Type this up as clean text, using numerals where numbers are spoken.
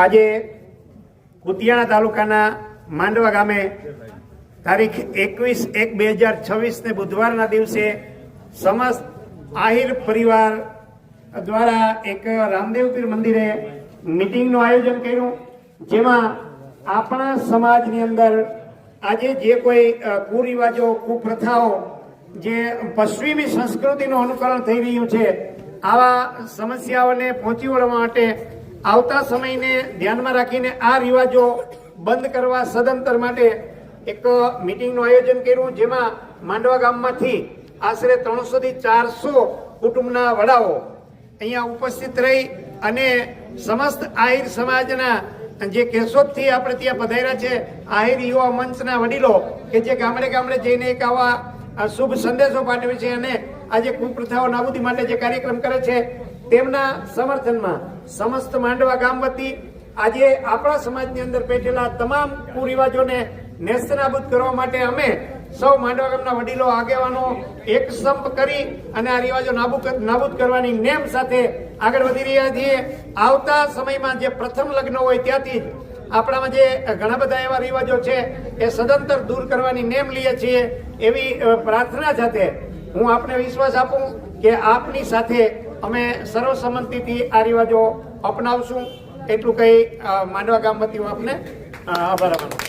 આજે કુતિયાણા તાલુકાના માંડવા ગામે તારીખ 21/1/2026 ને બુધવારના દિવસે સમસ્ત આહિર પરિવાર દ્વારા એક રામદેવપીર મંદિરે મીટિંગનું આયોજન કર્યું, જેમાં આપણા સમાજની અંદર આજે જે કોઈ કુરિવાજો, કુપ્રથાઓ, જે પશ્ચિમી સંસ્કૃતિનું અનુકરણ થઈ રહ્યું છે, આવા સમસ્યાઓને પહોંચી વળવા માટે આવતા સમયને ધ્યાનમાં રાખીને આ રિવાજો બંધ કરવા સદંતર માટે એક મીટિંગનું આયોજન કર્યું, જેમાં માંડવા ગામમાંથી આશરે 300 થી 400 કુટુંબના વડાઓ અહીંયા ઉપસ્થિત રહી અને સમસ્ત આહિર સમાજના જે કેશોદથી આપણે ત્યાં પધાર્યા છે આહિર યુવા મંચના વડીલો કે જે ગામડે ગામડે જઈને એક આવા શુભ સંદેશો પાઠવે છે અને આજે કુપ્રથાઓ નાબૂદી માટે જે કાર્યક્રમ કરે છે, તેમના સમર્થનમાં સમસ્ત માંડવા ગામ વતી આજે આપણા સમાજની અંદર બેઠેલા તમામ કુરિવાજોને નેસ્તનાબૂદ કરવા માટે અમે સૌ માંડવા ગામના વડીલો, આગેવાનો એક સંપ કરી અને આ રિવાજો નાબૂદ કરવાની નેમ સાથે આગળ વધી રહ્યા છીએ. આવતા સમયમાં જે પ્રથમ લગ્ન હોય ત્યાંથી જ આપણામાં જે ઘણા બધા એવા રિવાજો છે એ સદંતર દૂર કરવાની નેમ લઈએ છીએ. એવી પ્રાર્થના સાથે હું આપને વિશ્વાસ આપું કે આપની સાથે અમે સર્વસંમતિથી આ રિવાજો અપનાવશું. એટલું કહી માંડવા ગામ વતી હું આપને આભાર માનું.